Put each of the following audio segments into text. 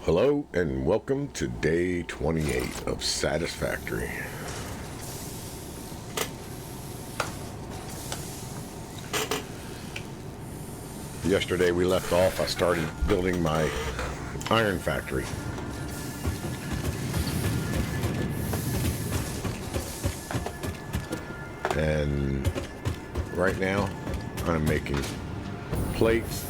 Hello and welcome to day 28 of Satisfactory. Yesterday we left off, I started building my iron factory. And right now I'm making plates.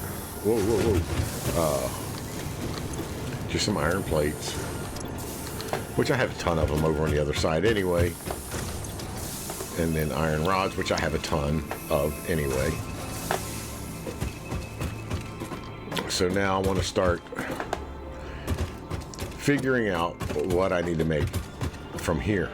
Just some iron plates, which I have a ton of them over on the other side anyway. And then iron rods, which I have a ton of anyway. So now I want to start figuring out what I need to make from here.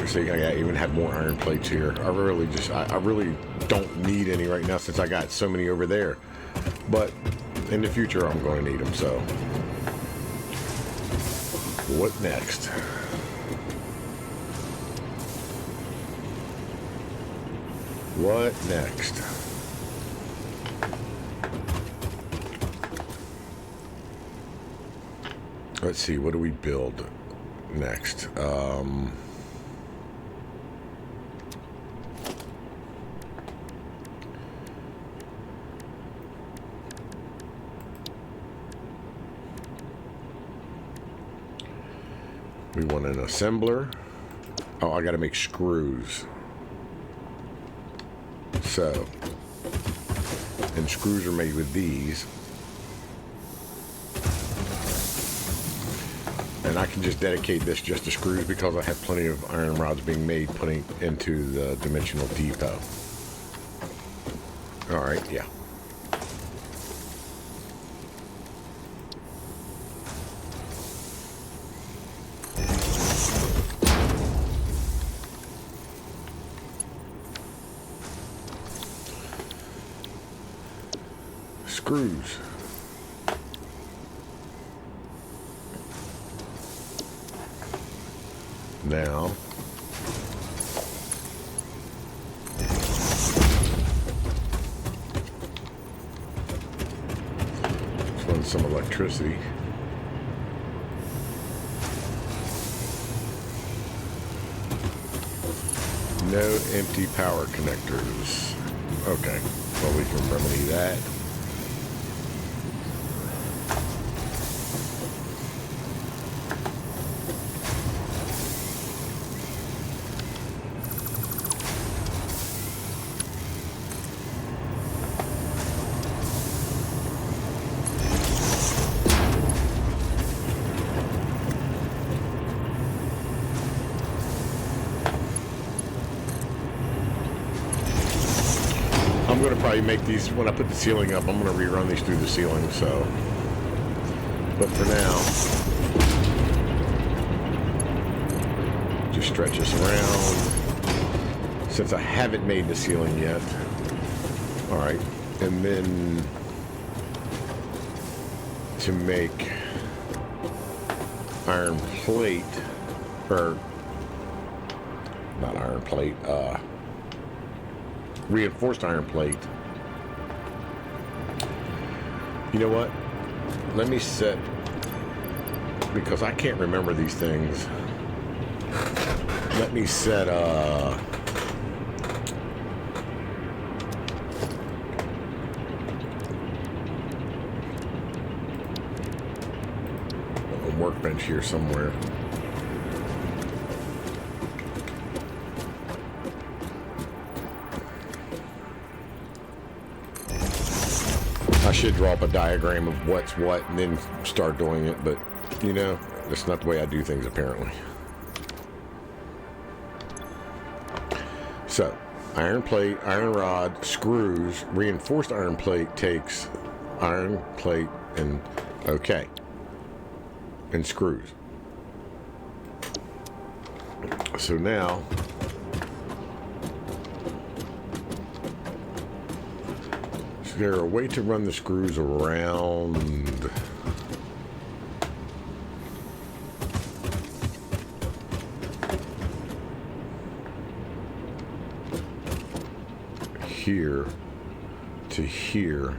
See, I even have more iron plates here. I really don't need any right now since I got so many over there. But in the future, I'm going to need them. So, what next? What next? Let's see. What do we build next? We want an assembler. Oh, I got to make screws. So, and screws are made with these. And I can just dedicate this just to screws because I have plenty of iron rods being made putting into the dimensional depot. All right, yeah. Screws. Now, let's run some electricity. No empty power connectors. Okay, well, we can remedy that. I'm going to probably make these, when I put the ceiling up, I'm going to rerun these through the ceiling, so. But for now, just stretch this around, since I haven't made the ceiling yet. All right, and then to make iron plate, or not iron plate, reinforced iron plate. You know what? Let me set, because I can't remember these things. Let me set a workbench here somewhere. I should draw up a diagram of what's what and then start doing it, but you know, that's not the way I do things apparently. So, iron plate, iron rod, screws, reinforced iron plate takes iron plate and okay, and screws. So now is there a way to run the screws around here to here,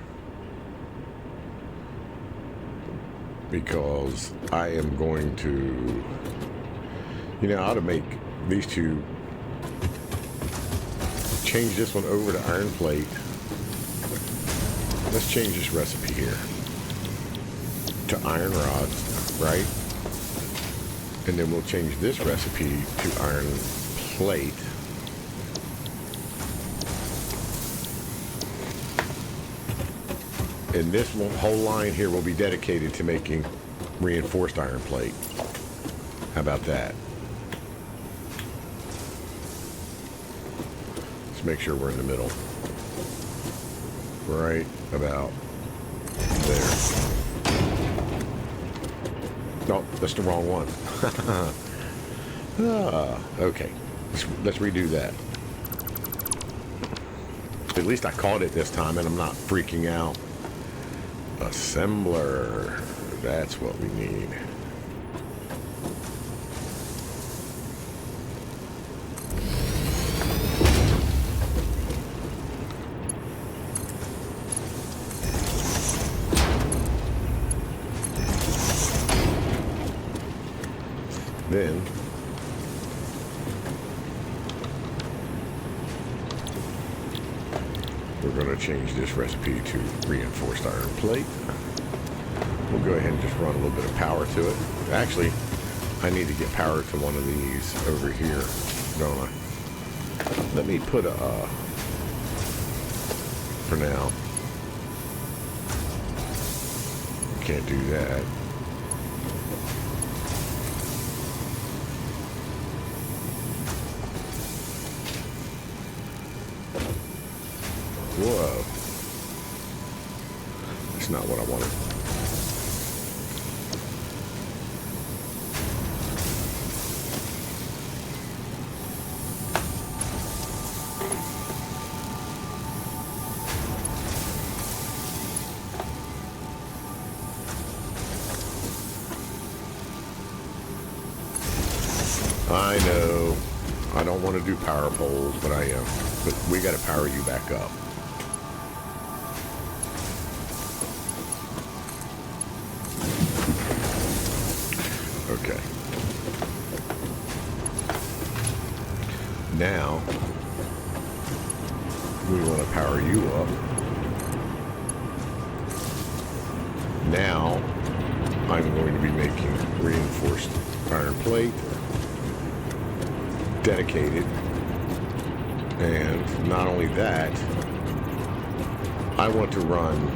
because I am going to, you know, I ought to make these two, change this one over to iron plate. Let's change this recipe here to iron rods, right? And then we'll change this recipe to iron plate. And this whole line here will be dedicated to making reinforced iron plate. How about that? Let's make sure we're in the middle. Right about there. No, that's the wrong one. Okay, let's redo that. At least I caught it this time and I'm not freaking out. Assembler, that's what we need. Then we're going to change this recipe to reinforced iron plate. We'll go ahead and just run a little bit of power to it. Actually, I need to get power to one of these over here, don't I? Let me put a, for now. Can't do that. Whoa. That's not what I wanted. I know. I don't want to do power poles, but I am. But we got to power you back up. Okay. Now, we want to power you up. Now, I'm going to be making reinforced iron plate, dedicated, and not only that, I want to run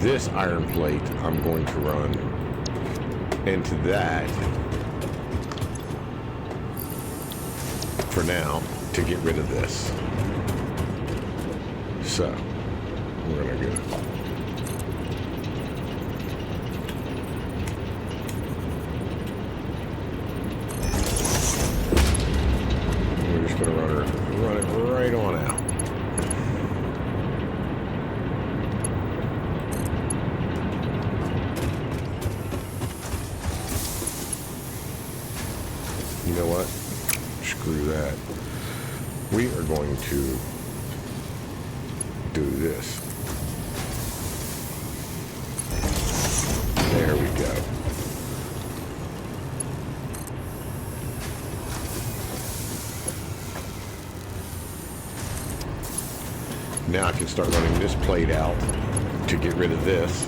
this iron plate. I'm going to run into that for now to get rid of this. So we're gonna go. We're just gonna run it right on out. You know what? Screw that. We are going to do this. There we go. Now I can start running this plate out to get rid of this.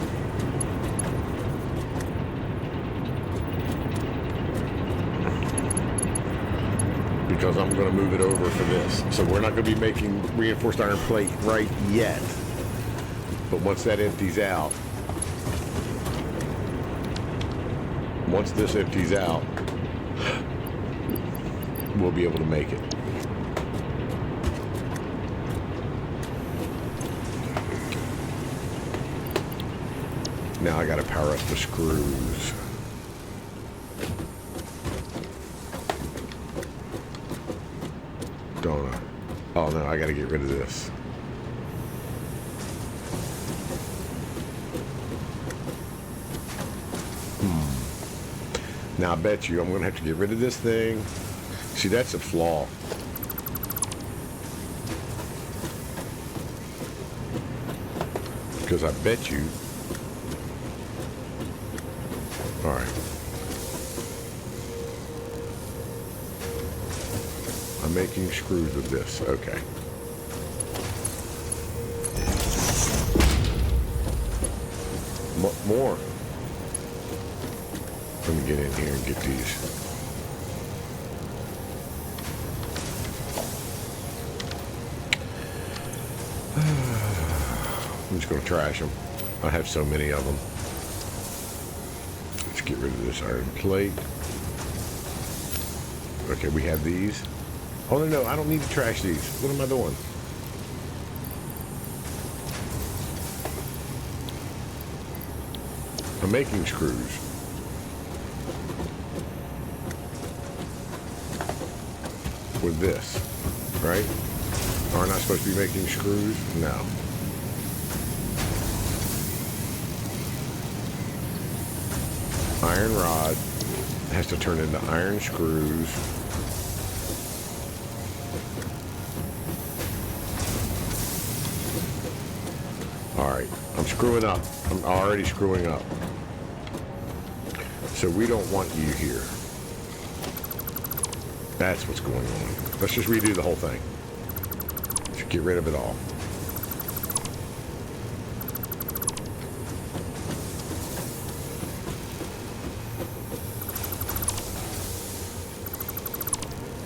Because I'm going to move it over for this. So we're not going to be making reinforced iron plate right yet. But once that empties out, once this empties out, we'll be able to make it. Now I got to power up the screws. Don't I? Oh no, I got to get rid of this. Now I bet you I'm going to have to get rid of this thing, See, that's a flaw. Because I bet you... Alright. I'm making screws with this. Okay. More. Let me get in here and get these. I'm just going to trash them. I have so many of them. Let's get rid of this iron plate. Okay, we have these. Oh, no, I don't need to trash these. What am I doing? I'm making screws. With this, right? Aren't I supposed to be making screws? No. Iron rod has to turn into iron screws. Alright, I'm screwing up. I'm already screwing up. So we don't want you here. That's what's going on. Let's just redo the whole thing. Just get rid of it all.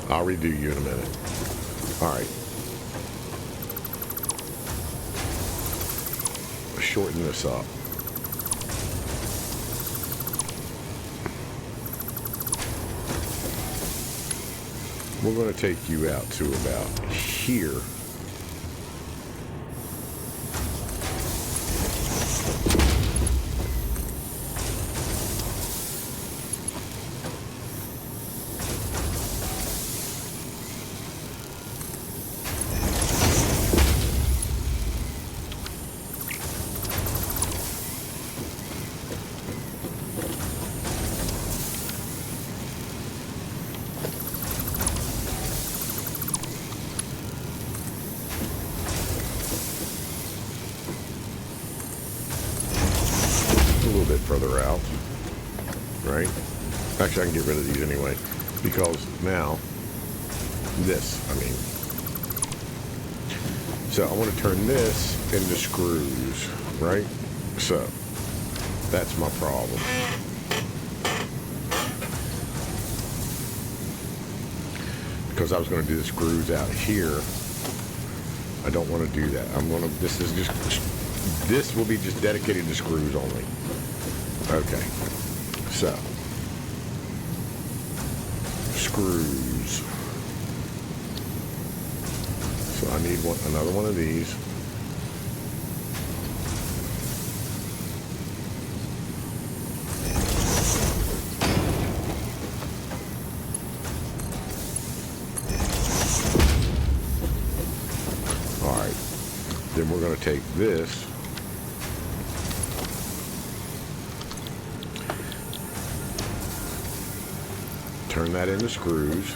I'll redo you in a minute. Alright. Shorten this up. We're going to take you out to about here. Further out, right? Actually, I can get rid of these anyway, because now this, so I want to turn this into screws, right? So that's my problem. Because I was going to do the screws out here. I don't want to do that. This will be just dedicated to screws only. Okay, so screws. So I need another one of these. All right, then we're going to take this. Turn that into screws.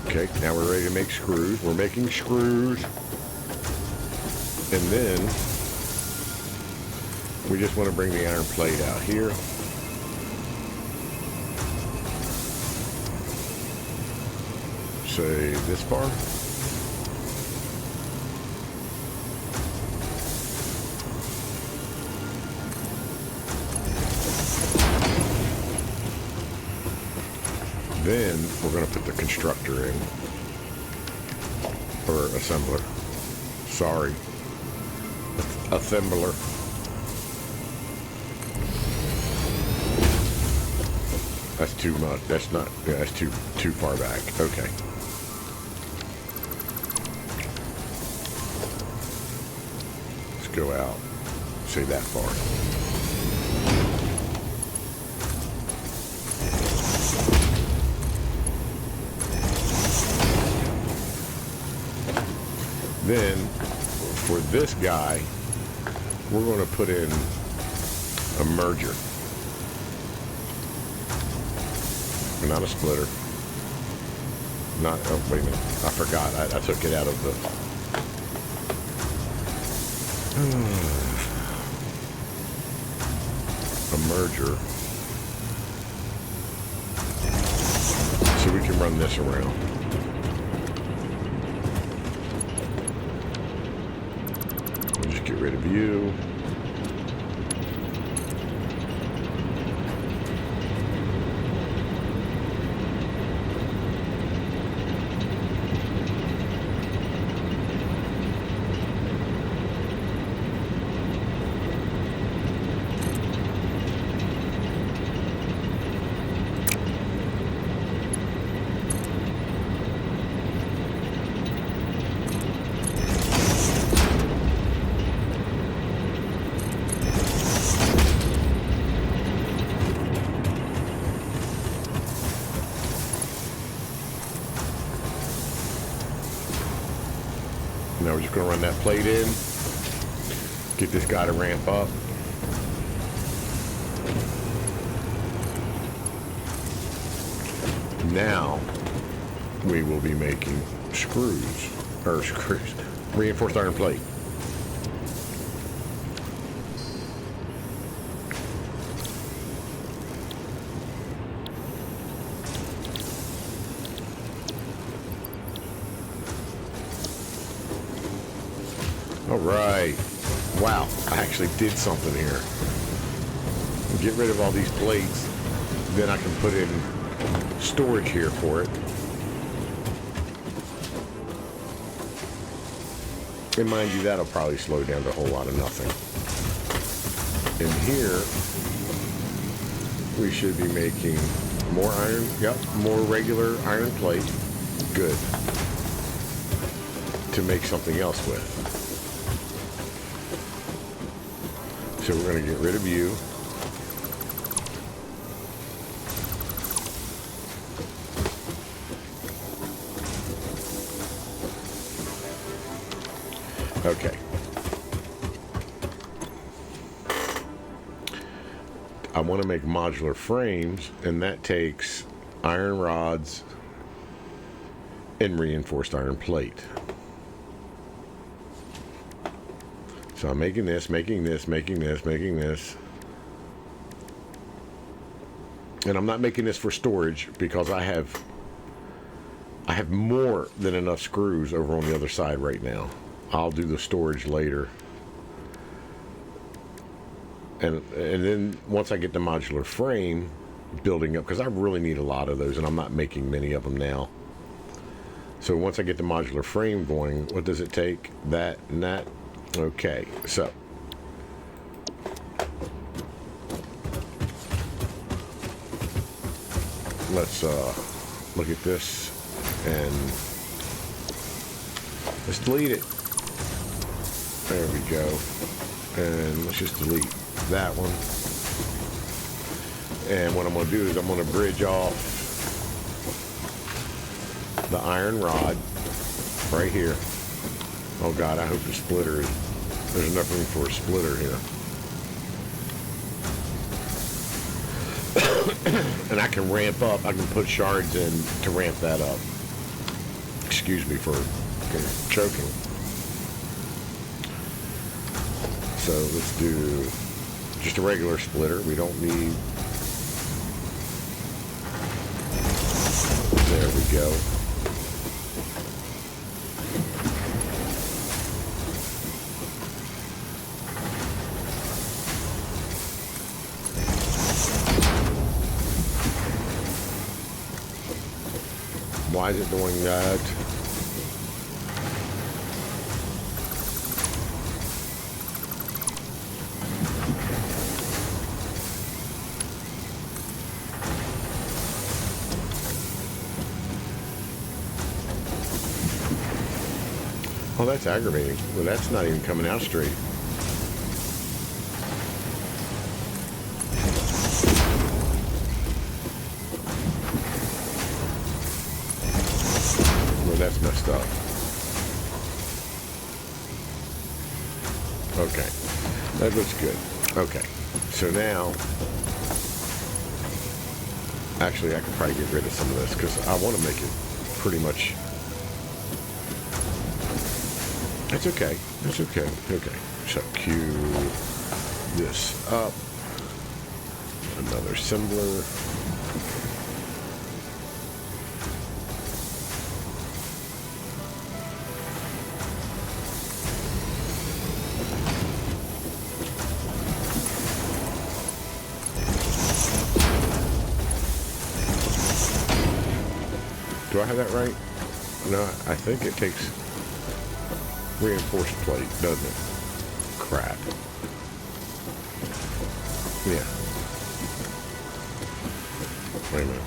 Okay, now we're ready to make screws. We're making screws. And then we just want to bring the iron plate out here. Say this far. Then we're going to put the constructor in, or assembler. Sorry, assembler. That's too much. That's not. Yeah, that's too far back. Okay. Let's go out. Say that far. Then For this guy, we're going to put in a merger. Not a splitter. Not, oh, wait a minute. I forgot. I took it out of the... a merger. So we can run this around. We'll just get rid of you. Now we're just going to run that plate in, get this guy to ramp up. Now we will be making screws, reinforced iron plate. All right. Wow, I actually did something here. Get rid of all these plates. Then I can put in storage here for it. And mind you, that'll probably slow down to a whole lot of nothing. And here, we should be making more iron, yep, more regular iron plate. Good. To make something else with. So we're going to get rid of you. Okay. I want to make modular frames, and that takes iron rods and reinforced iron plate. So I'm making this, making this, making this, making this. And I'm not making this for storage because I have more than enough screws over on the other side right now. I'll do the storage later. And then once I get the modular frame building up, because I really need a lot of those and I'm not making many of them now. So once I get the modular frame going, what does it take? That and that. Okay, so let's look at this and let's delete it. There we go. And let's just delete that one. And what I'm going to do is I'm going to bridge off the iron rod right here. Oh God, I hope the splitter is, there's enough room for a splitter here. And I can ramp up, I can put shards in to ramp that up. Excuse me for choking. So let's do just a regular splitter. We don't need, there we go. Why is it doing that? Oh, that's aggravating. Well, that's not even coming out straight. Well, that's messed up. Okay, that looks good. Okay, so now, actually I could probably get rid of some of this because I want to make it pretty much. That's okay. That's okay. Okay. So cue this up. Another assembler. Do I have that right? No, I think it takes reinforced plate, doesn't it? Crap. Yeah. Wait a minute.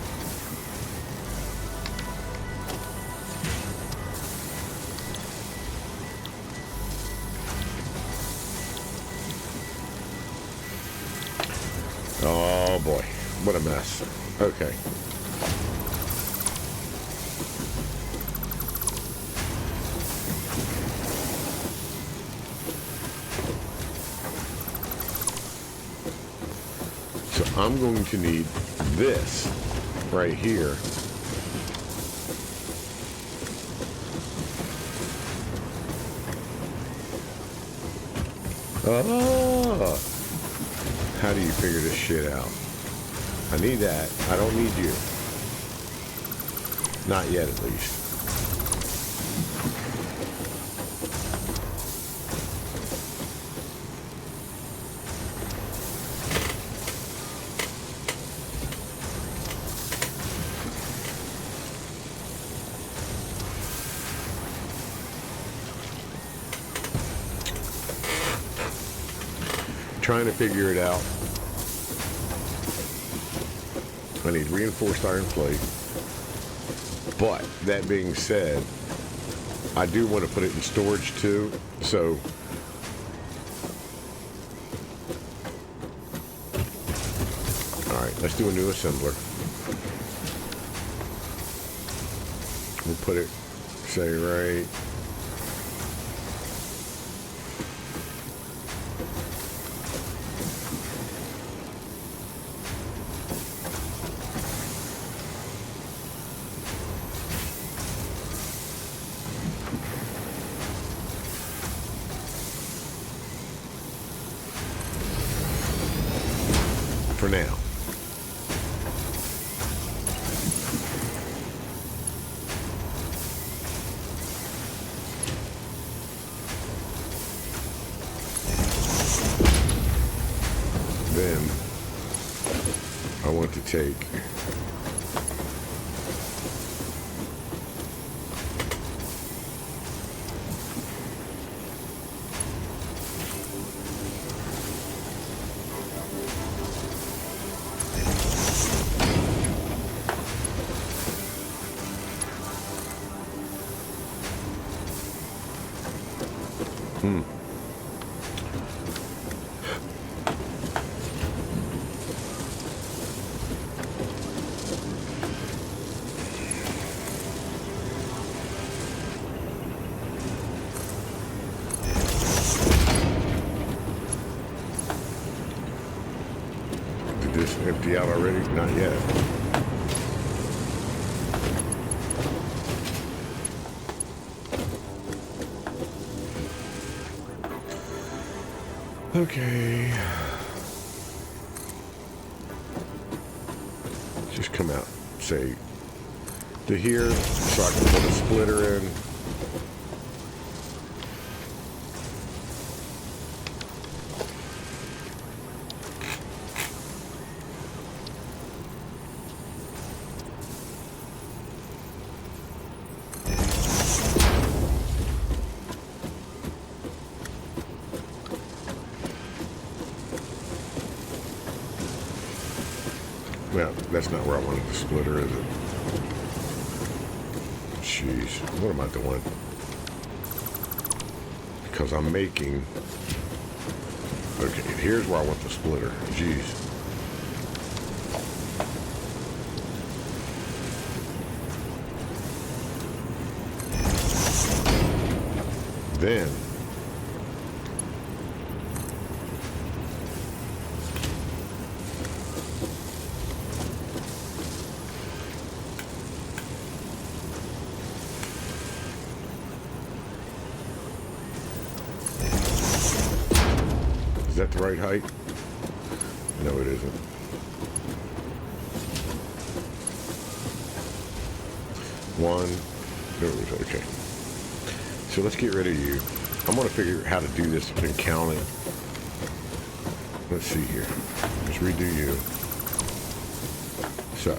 Oh boy, what a mess. Okay. So I'm going to need this right here. Oh, how do you figure this shit out? I need that. I don't need you. Not yet, at least. Trying to figure it out. I need reinforced iron plate. But that being said, I do want to put it in storage too. So all right, let's do a new assembler. We'll put it, say, right. For now. Then I want to take did this empty out already? Not yet. Okay. Just come out, say, to here, so I can put a splitter in. Well, that's not where I wanted the splitter, is it? Jeez, what am I doing? Because I'm making... Okay, here's where I want the splitter. Jeez. Then that the right height? No, it isn't. One. There it is. Okay. So let's get rid of you. I'm going to figure out how to do this and count it. Let's see here. Just redo you. So.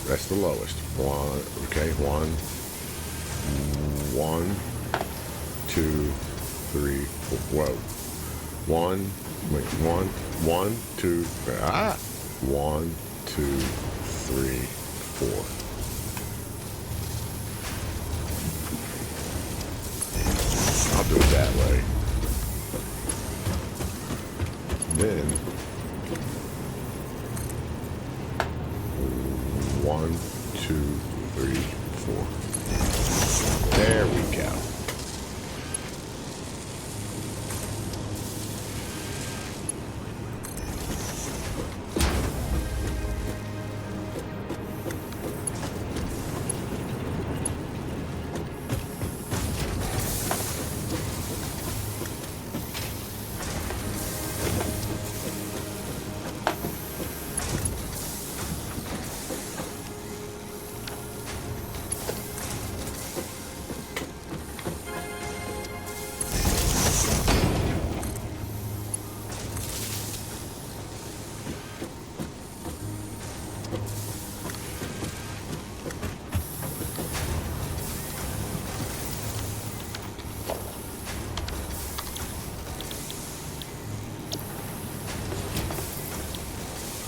That's the lowest. One. Okay. One. 1, 2, 3, 4. Whoa. 1. Wait. 1, 2. 1, 2, 3, 4. I'll do it that way. Then 1, 2, 3, 4. There we go.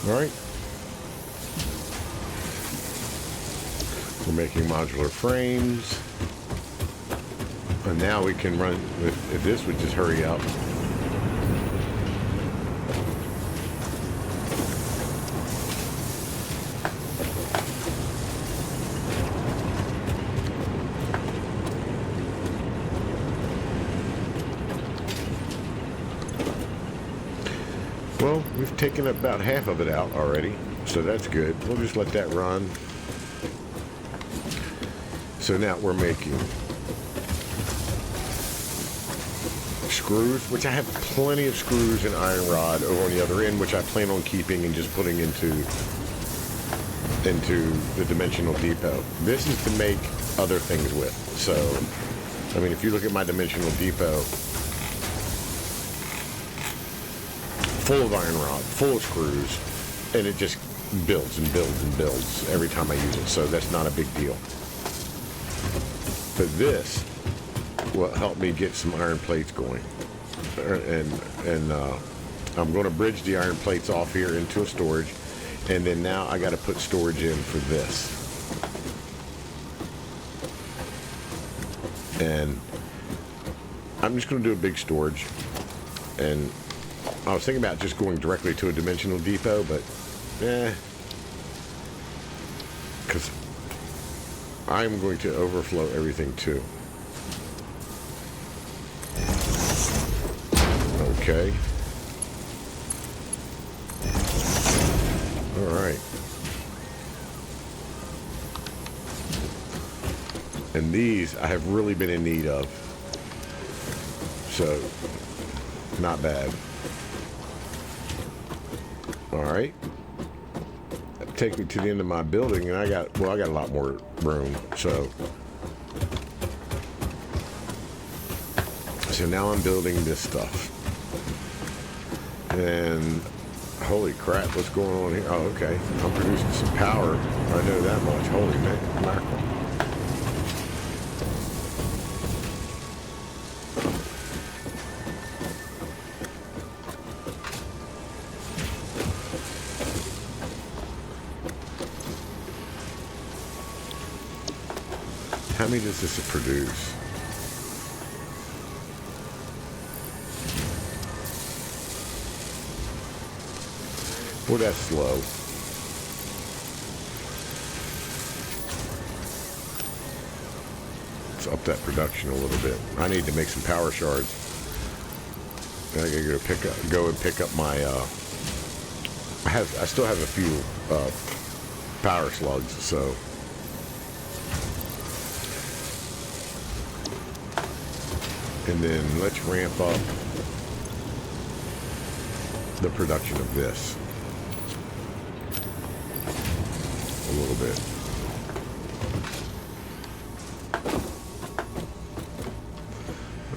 All right. We're making modular frames. And now we can run, if this would just hurry up. Well, we've taken about half of it out already, so that's good. We'll just let that run. So now we're making screws, which I have plenty of screws and iron rod over on the other end, which I plan on keeping and just putting into the dimensional depot. This is to make other things with. So, I mean, if you look at my dimensional depot, full of iron rod, full of screws, and it just builds and builds and builds every time I use it, so that's not a big deal. But this will help me get some iron plates going, and I'm going to bridge the iron plates off here into a storage, and then now I got to put storage in for this. And I'm just going to do a big storage, and I was thinking about just going directly to a dimensional depot, but because I'm going to overflow everything too. Okay. All right. And these I have really been in need of. So, not bad. All right. Take me to the end of my building, and I got a lot more room. So now I'm building this stuff. And holy crap, what's going on here? Oh, okay. I'm producing some power. I know that much. Holy mackerel. How many does this produce? Well, that's slow. Let's up that production a little bit. I need to make some power shards. I gotta go and pick up my. I still have a few power slugs, so. And then let's ramp up the production of this a little bit.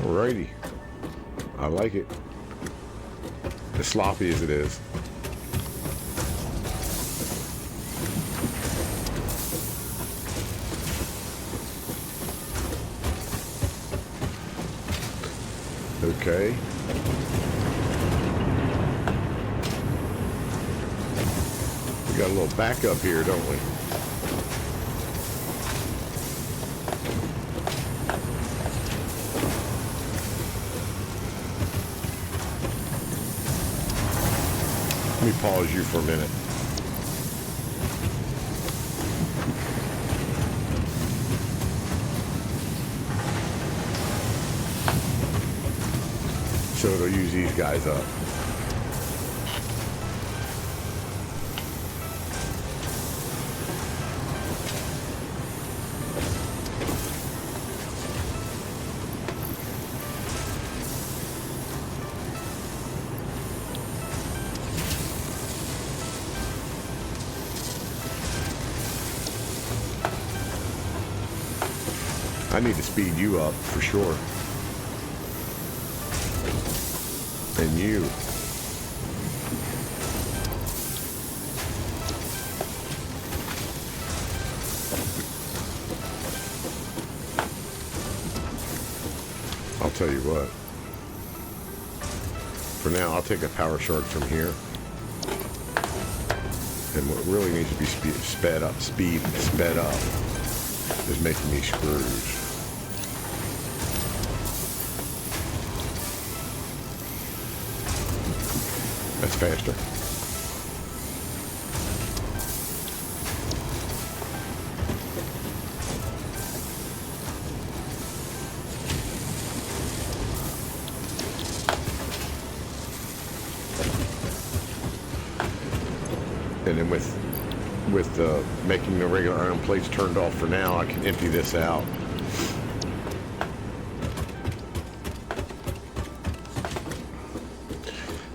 Alrighty. I like it. As sloppy as it is. Okay. We got a little backup here, don't we? Let me pause you for a minute. So it'll use these guys up. I need to speed you up for sure. And you. I'll tell you what. For now, I'll take a power shard from here. And what really needs to be sped up is making these screws. That's faster. And then with making the regular iron plates turned off for now, I can empty this out.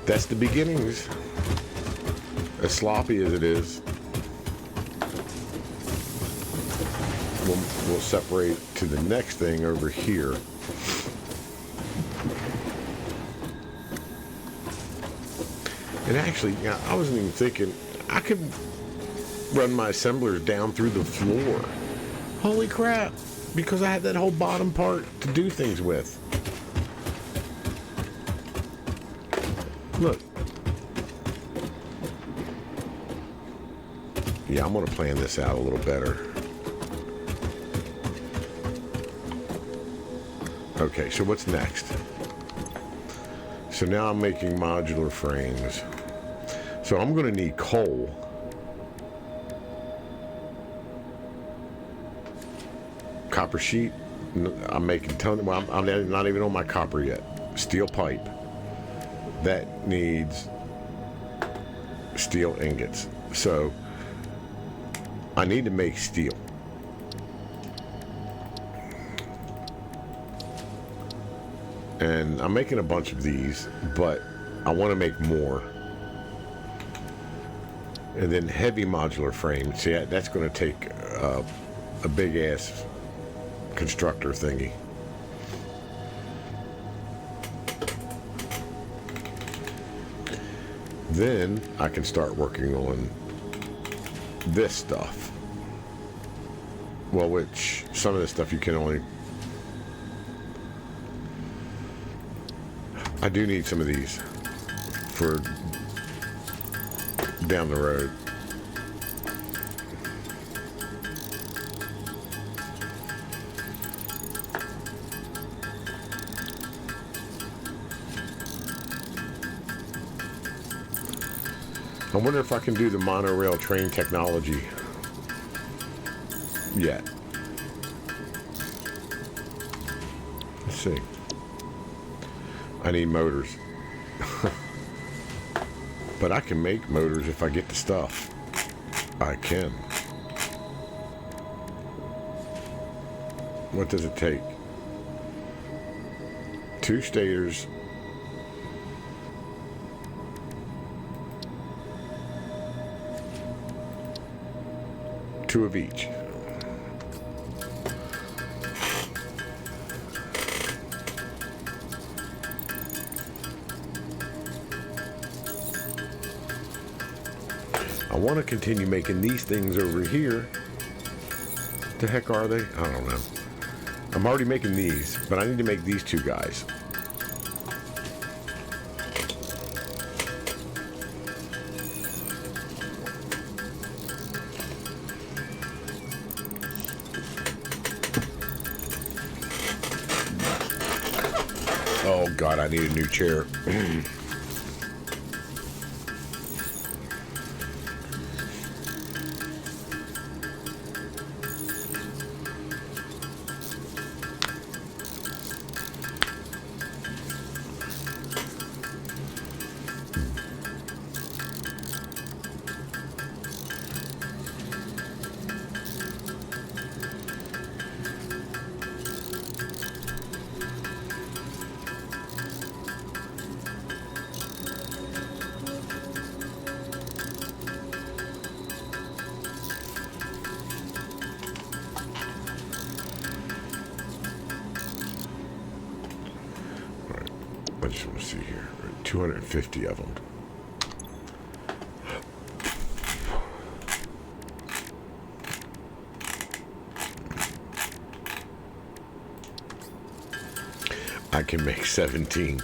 That's the beginnings. As sloppy as it is, we'll separate to the next thing over here. And actually, I wasn't even thinking, I could run my assemblers down through the floor. Holy crap, because I had that whole bottom part to do things with. Look. Yeah, I'm going to plan this out a little better. Okay, so what's next? So now I'm making modular frames. So I'm going to need coal. Copper sheet. I'm making tons. Well, I'm not even on my copper yet. Steel pipe. That needs steel ingots. So I need to make steel. And I'm making a bunch of these, but I want to make more. And then heavy modular frames. See, that's going to take a big ass constructor thingy. Then I can start working on this stuff. Well, which some of this stuff you can only... I do need some of these for down the road. I wonder if I can do the monorail train technology yet. Let's see. I need motors. But I can make motors if I get the stuff. I can. What does it take? 2 stators. Two of each. I want to continue making these things over here. The heck are they? I don't know. I'm already making these, but I need to make these 2 guys. Oh God, I need a new chair. I just want to see here. 250 of them. I can make 17.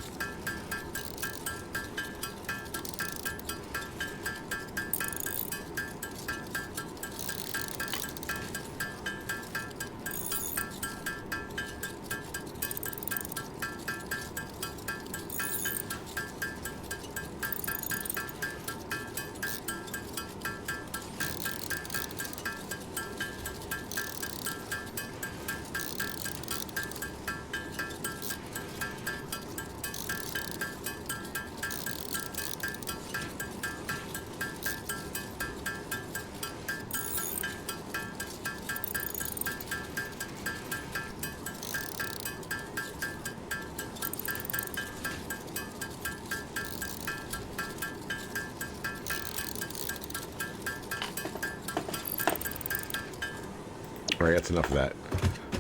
All right, that's enough of that.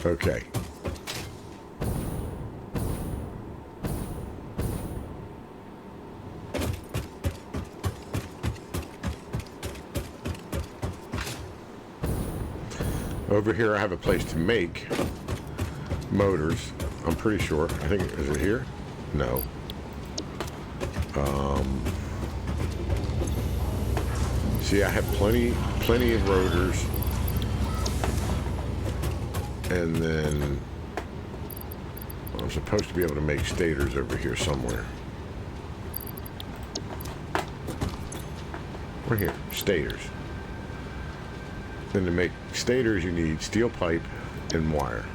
Okay. Over here I have a place to make motors. I'm pretty sure. I think, is it here? No. See, I have plenty of rotors. And then I'm supposed to be able to make stators over here somewhere. Right here, stators. Then to make stators, you need steel pipe and wire.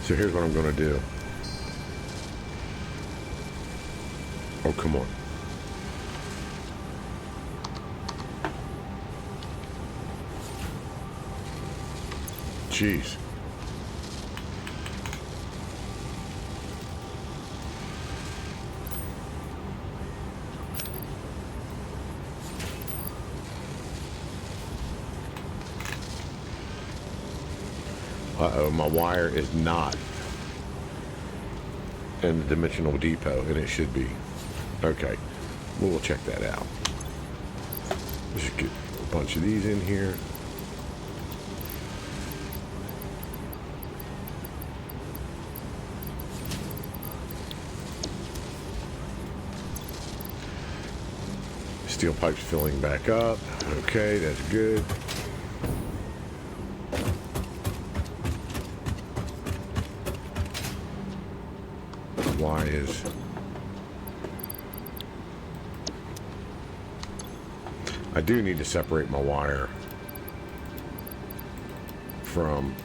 So here's what I'm going to do. Oh, come on. Jeez. Uh-oh, my wire is not in the dimensional depot, and it should be. Okay, we'll check that out. Let's just get a bunch of these in here. Steel pipes filling back up. Okay, that's good. Why is... I do need to separate my wire from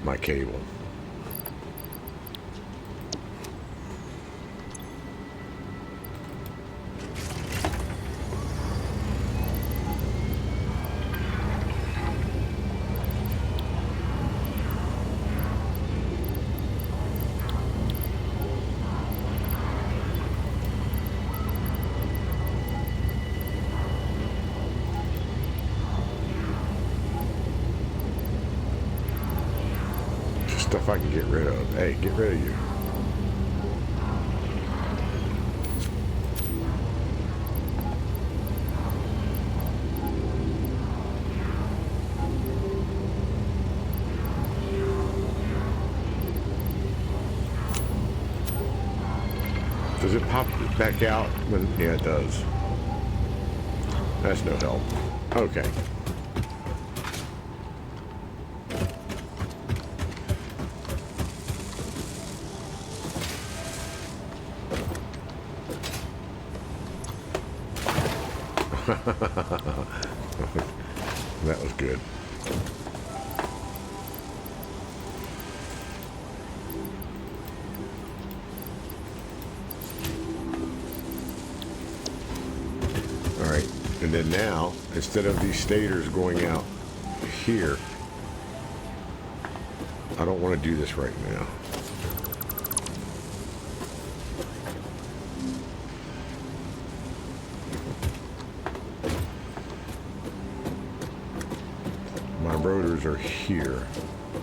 my cable. Stuff I can get rid of. Hey, get rid of you. Does it pop back out when... Yeah, it does. That's no help. Okay. That was good. All right, and then now, instead of these stators going out here, I don't want to do this right now. My rotors are here,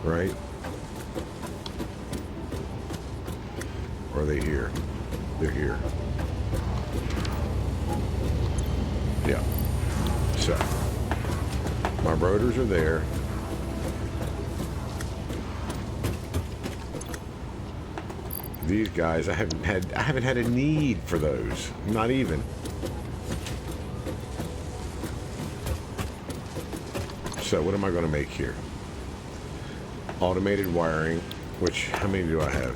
right? Or are they here? They're here. Yeah. So, my rotors are there. These guys, I haven't had a need for those. Not even. So what am I going to make here? Automated wiring, which, how many do I have?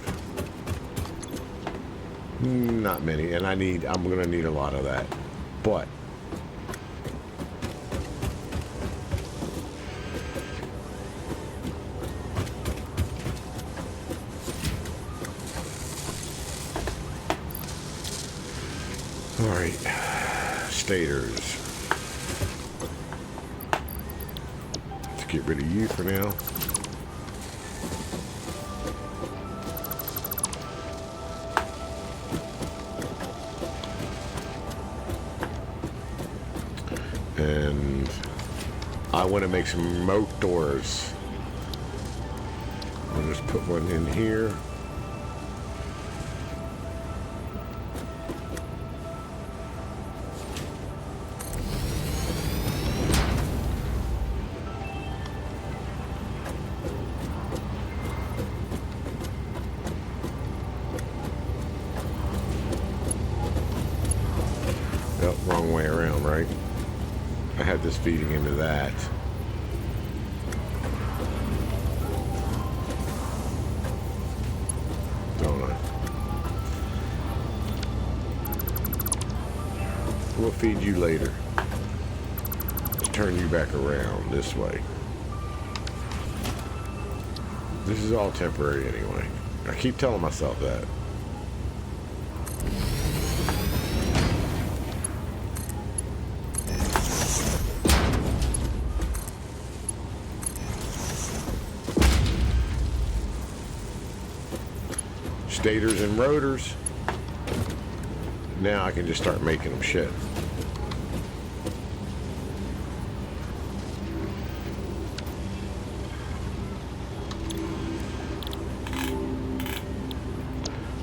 Not many, and I'm going to need a lot of that. But all right, stators. Get rid of you for now. And I want to make some motors. I'll just put one in here. Wrong way around, right? I had this feeding into that. Don't I? We'll feed you later. Let's turn you back around this way. This is all temporary anyway. I keep telling myself that. Stators and rotors. Now I can just start making them shit.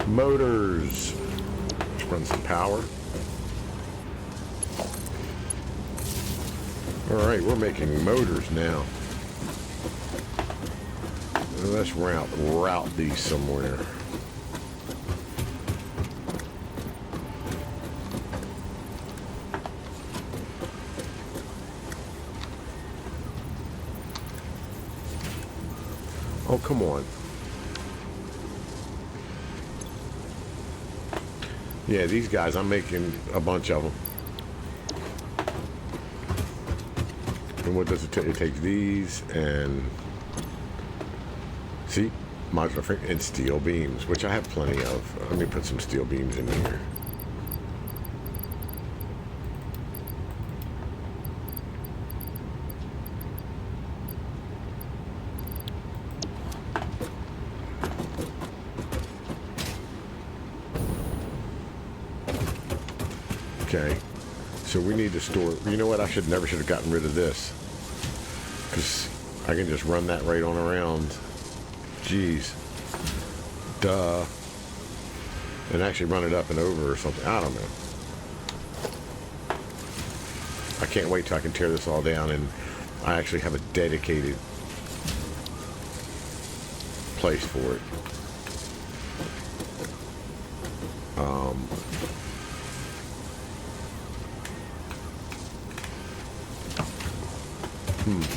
Motors. Let's run some power. Alright, we're making motors now. Let's route these somewhere. Oh, come on. Yeah, these guys, I'm making a bunch of them. And what does it take? It takes these and... See? Modular frame and steel beams, which I have plenty of. Let me put some steel beams in here. Okay, so we need to store. You know what? I never should have gotten rid of this, because I can just run that right on around. Jeez, duh, and actually run it up and over or something. I don't know. I can't wait till I can tear this all down and I actually have a dedicated place for it.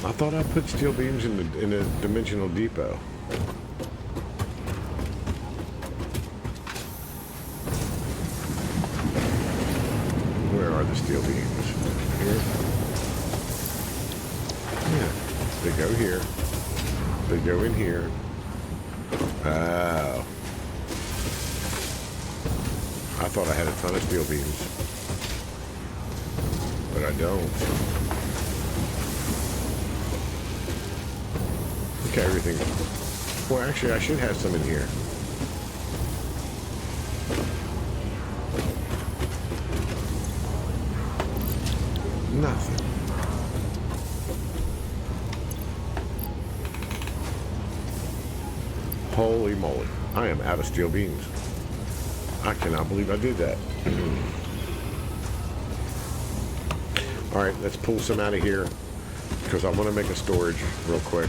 I thought I put steel beams in the dimensional depot. Where are the steel beams? Here? Yeah. They go here. They go in here. Oh. I thought I had a ton of steel beams. But I don't. Okay, everything. Well, actually, I should have some in here. Nothing. Holy moly. I am out of steel beams. I cannot believe I did that. Alright, let's pull some out of here, because I want to make a storage real quick.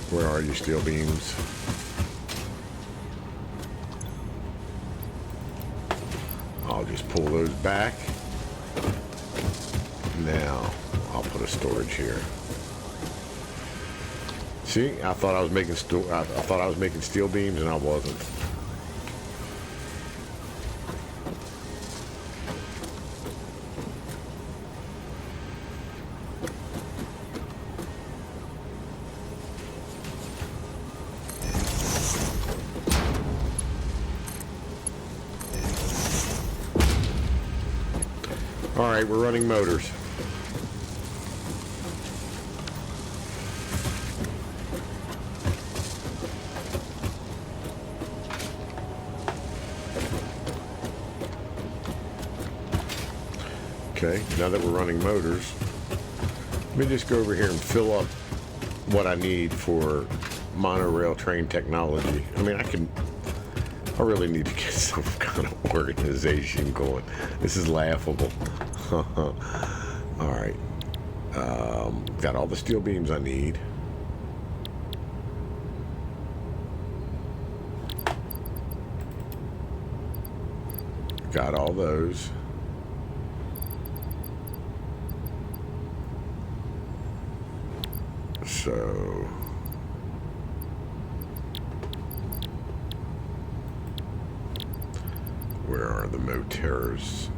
Where are you, steel beams? I'll just pull those back. Now, I'll put a storage here. See, I thought I was making steel beams, and I wasn't. All right, we're running motors. Okay, now that we're running motors, let me just go over here and fill up what I need for monorail train technology. I mean, I really need to get some kind of organization going. This is laughable. All right. Got all the steel beams I need. Got all those. So where are the motors?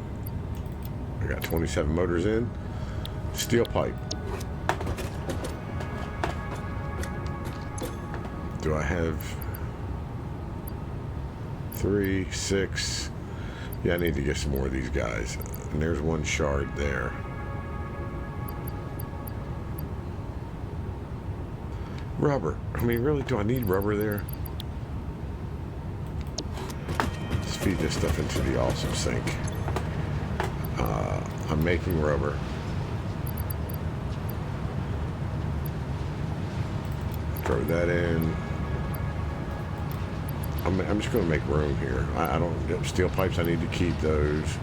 I got 27 motors in. Steel pipe. Do I have 3, 6? Yeah, I need to get some more of these guys. And there's one shard there. Rubber. I mean, really, do I need rubber there? Let's feed this stuff into the awesome sink. I'm making rubber. Throw that in. I'm just going to make room here. I don't... Steel pipes, I need to keep those.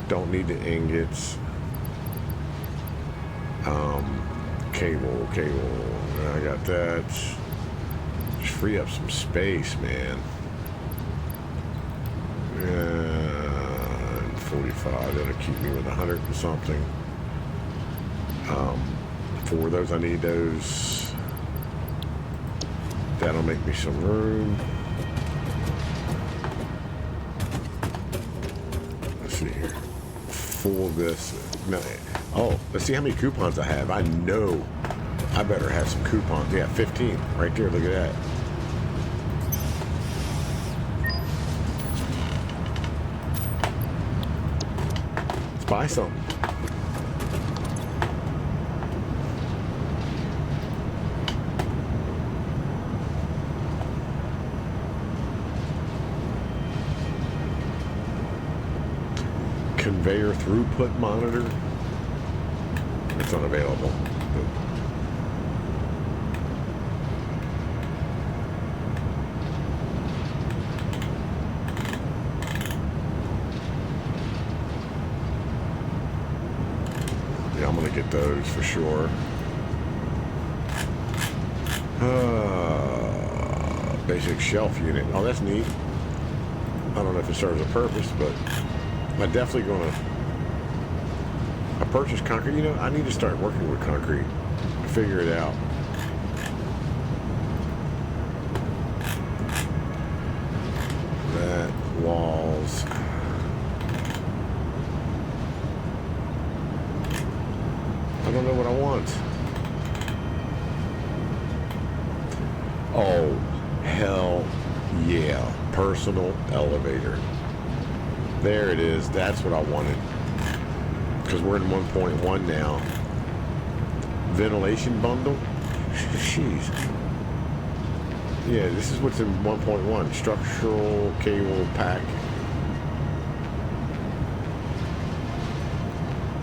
Don't need the ingots. Cable. I got that. Just free up some space, man. And 45. That'll keep me with 100 and something. For those, I need those. That'll make me some room. Let's see here. Full of this. No. Oh, let's see how many coupons I have. I know I better have some coupons. Yeah, 15 right there. Look at that. Let's buy something. Conveyor throughput monitor. It's unavailable. Yeah, I'm gonna get those for sure. Basic shelf unit. Oh, that's neat. I don't know if it serves a purpose, but I'm definitely gonna. I purchased concrete. You know, I need to start working with concrete. Figure it out. That walls. I don't know what I want. Oh, hell yeah. Personal elevator. There it is. That's what I wanted. Because we're in 1.1 now. Ventilation bundle? Jeez. Yeah, this is what's in 1.1. Structural cable pack.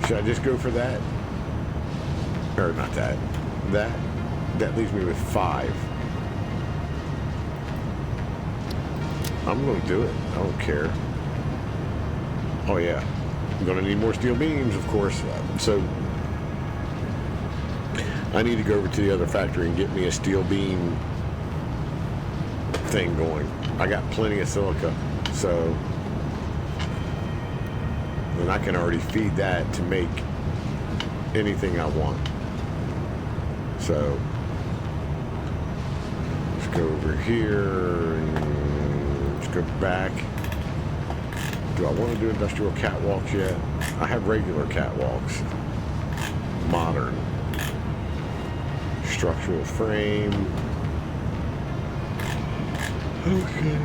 Should I just go for that? Or not that. That leaves me with 5. I'm going to do it. I don't care. Oh yeah, I'm gonna need more steel beams, of course. So I need to go over to the other factory and get me a steel beam thing going. I got plenty of silica, so then I can already feed that to make anything I want. So let's go over here and let's go back. Do I want to do industrial catwalks yet? I have regular catwalks. Modern. Structural frame. Okay.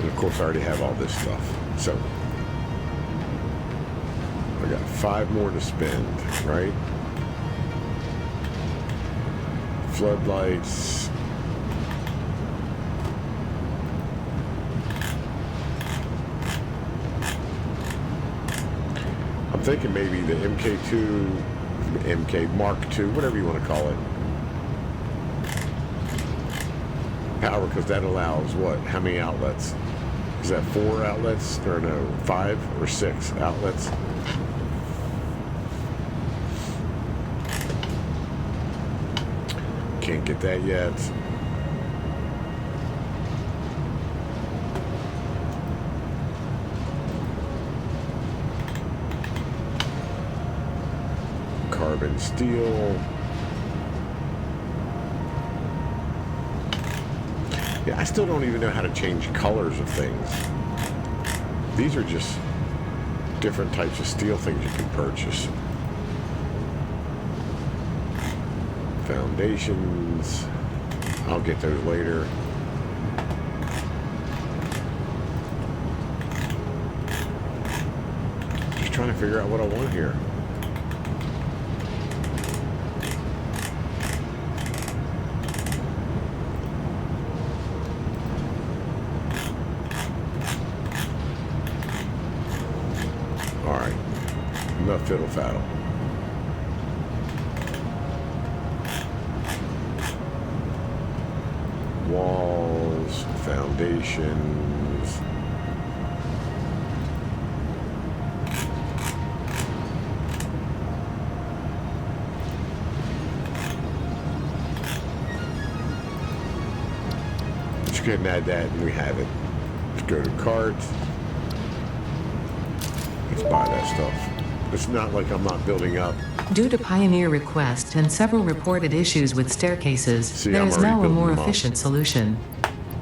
And of course I already have all this stuff. So I got 5 more to spend, right? Floodlights. I'm thinking maybe the MK2, MK Mark II, whatever you want to call it. Power, because that allows what? How many outlets? Is that 4 outlets? Or no, 5 or 6 outlets? Can't get that yet. Carbon steel. Yeah, I still don't even know how to change colors of things. These are just different types of steel things you can purchase. Foundations. I'll get those later. Just trying to figure out what I want here. Alright, enough fiddle faddle. Walls, foundations. Let's go ahead and add that and we have it. Let's go to cart. Let's buy that stuff. It's not like I'm not building up. Due to Pioneer request and several reported issues with staircases, See, there I'm is already now a building more them up. efficient solution.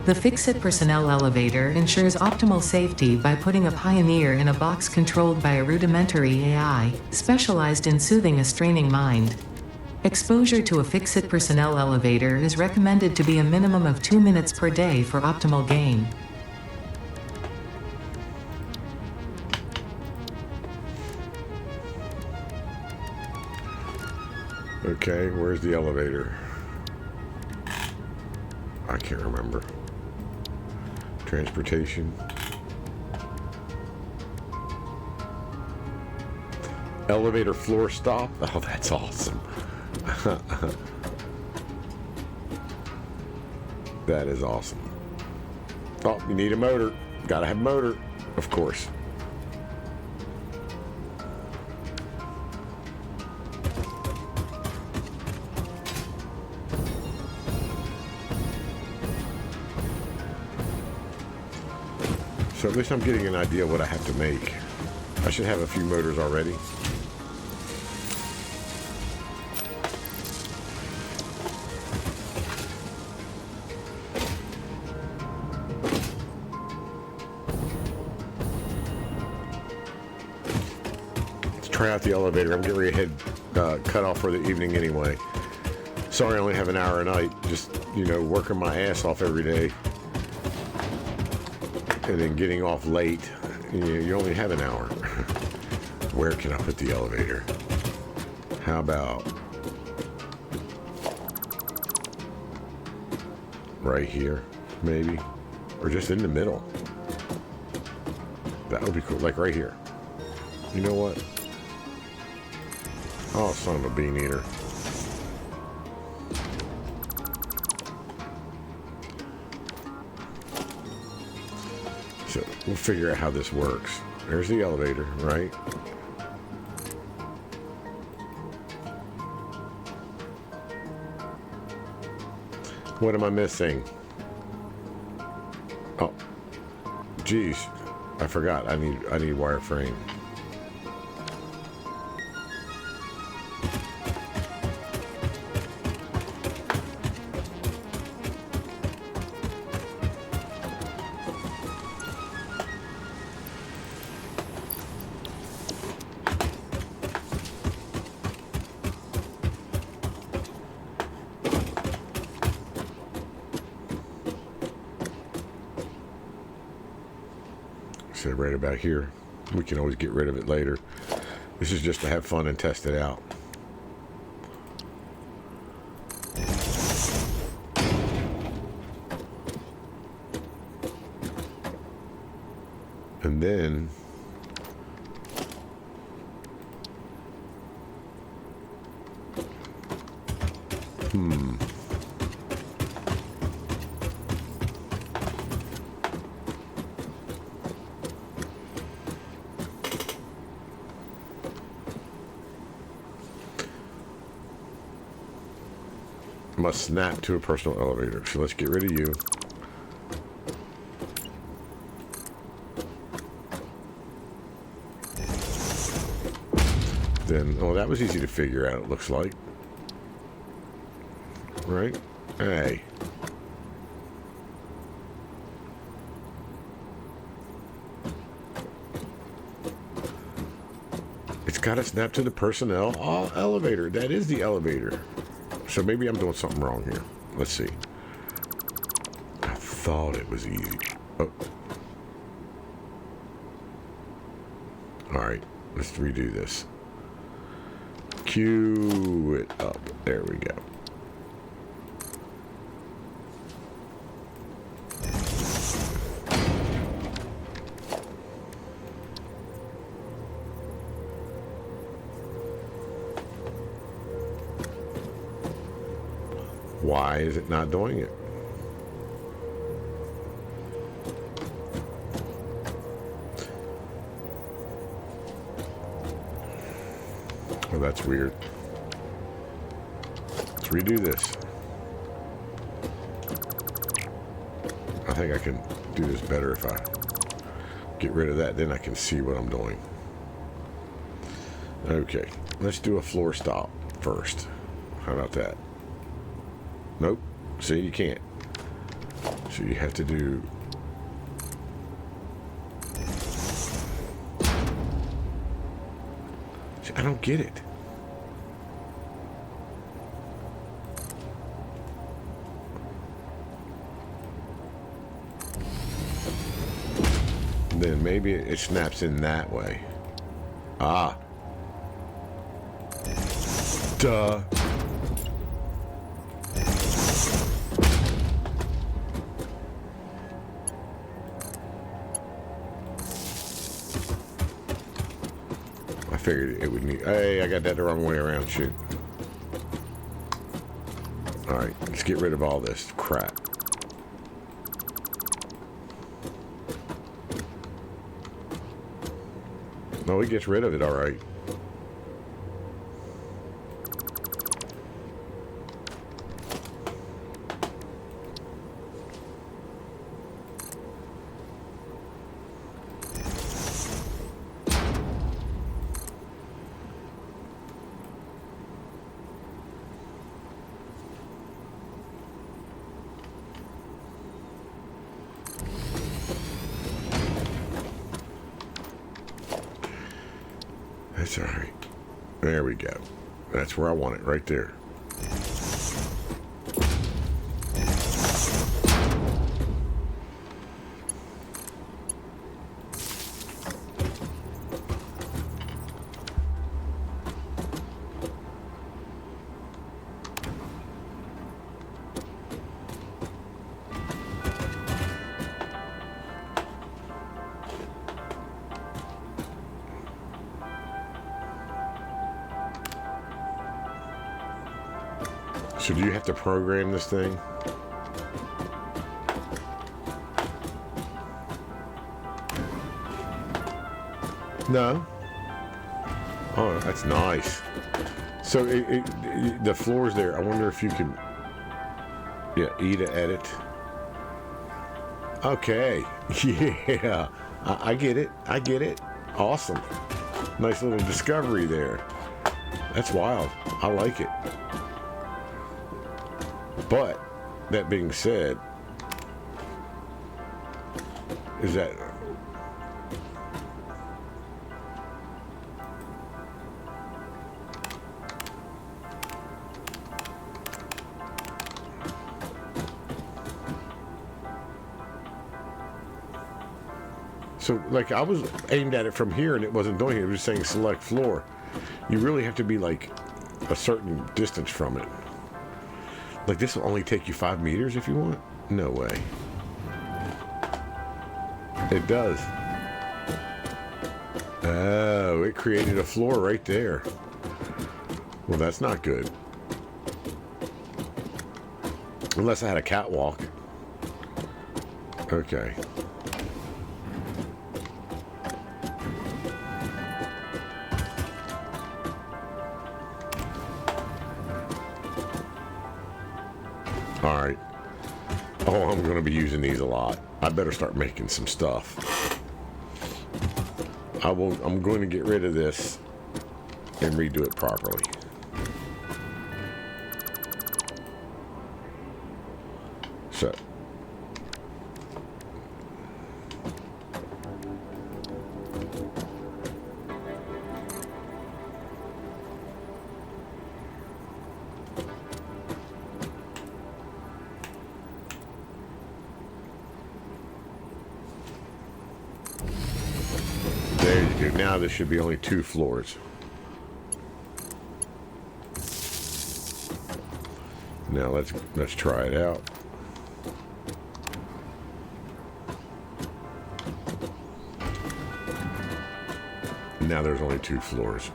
The Fix-It Personnel Elevator ensures optimal safety by putting a Pioneer in a box controlled by a rudimentary AI, specialized in soothing a straining mind. Exposure to a Fix-It Personnel Elevator is recommended to be a minimum of 2 minutes per day for optimal gain. Okay, where's the elevator? I can't remember. Transportation. Elevator floor stop. Oh, that's awesome. That is awesome. Oh, you need a motor. Gotta have a motor, of course. So at least I'm getting an idea of what I have to make. I should have a few motors already. Let's try out the elevator. I'm getting ready to head cut off for the evening anyway. Sorry I only have an hour a night. Just, working my ass off every day. And then getting off late. You only have an hour. Where can I put the elevator? How about right here, maybe? Or just in the middle. That would be cool, like right here. You know what? Oh, son of a bean eater. So we'll figure out how this works. There's the elevator, right? What am I missing? Oh, geez, I forgot. I need wireframe. So right about here. We can always get rid of it later. This is just to have fun and test it out. And then must snap to a personal elevator. So let's get rid of you. Then, oh, that was easy to figure out, it looks like. Right? Hey. It's got to snap to the personnel elevator. That is the elevator. So maybe I'm doing something wrong here. Let's see. I thought it was easy. Oh. Alright, let's redo this. Cue it up. There we go. Why is it not doing it? Oh, that's weird. Let's redo this. I think I can do this better if I get rid of that. Then I can see what I'm doing. Okay, let's do a floor stop first. How about that? Nope. See, you can't. So you have to do... See, I don't get it. Then maybe it snaps in that way. Ah. Duh. I figured it would need... Hey, I got that the wrong way around. Shoot. Alright, let's get rid of all this crap. No, it gets rid of it, alright. That's alright. There we go. That's where I want it, right there. So do you have to program this thing? No. Oh, that's nice. So the floor's there. I wonder if you can... Yeah, E to edit. Okay. Yeah. I get it. I get it. Awesome. Nice little discovery there. That's wild. I like it. But, that being said, is that... So, like, I was aimed at it from here and it wasn't doing it. It was just saying select floor. You really have to be, like, a certain distance from it. Like, this will only take you 5 meters if you want? No way. It does. Oh, it created a floor right there. Well, that's not good. Unless I had a catwalk. Okay. Alright. Oh, I'm going to be using these a lot. I better start making some stuff. I'm going to get rid of this and redo it properly. So. There you go. Now there should be only 2 floors. Now let's try it out. Now there's only 2 floors.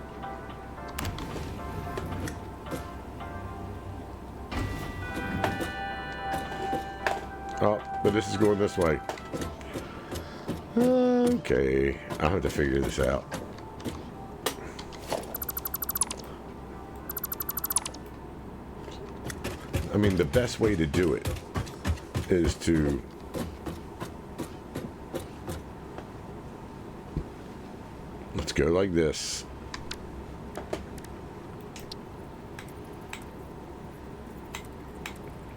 Oh, but this is going this way. Okay, I'll have to figure this out. I mean, the best way to do it is to let's go like this.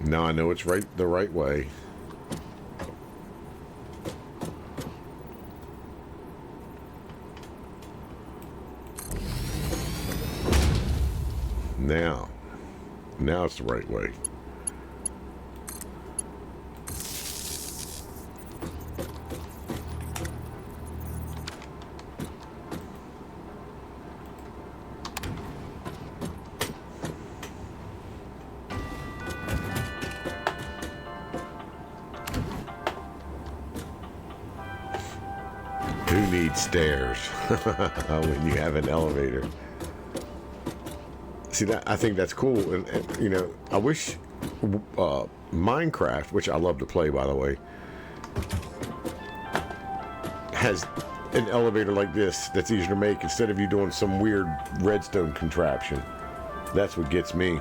Now I know it's the right way. Now it's the right way. Who needs stairs when you have an elevator? See, I think that's cool, and you know, I wish Minecraft, which I love to play, by the way, has an elevator like this that's easier to make instead of you doing some weird redstone contraption. That's what gets me.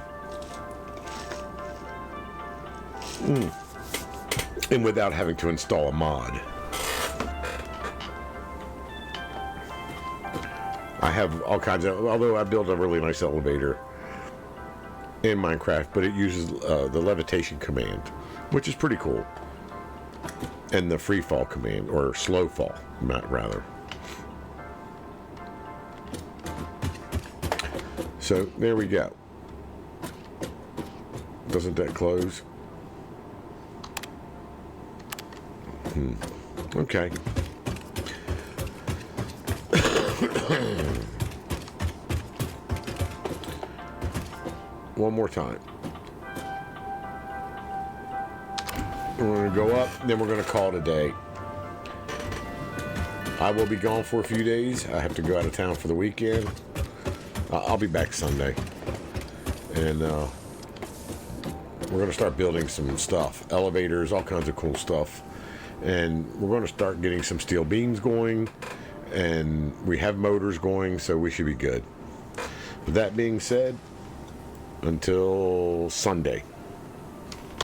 And without having to install a mod. I have all kinds of, although I built a really nice elevator in Minecraft, but it uses the levitation command, which is pretty cool, and the free fall command, or slow fall, rather. So there we go. Doesn't that close? Okay. One more time. We're going to go up, then we're going to call it a day. I will be gone for a few days. I have to go out of town for the weekend. I'll be back Sunday. And we're going to start building some stuff. Elevators, all kinds of cool stuff. And we're going to start getting some steel beams going. And we have motors going, so we should be good. With that being said, until Sunday.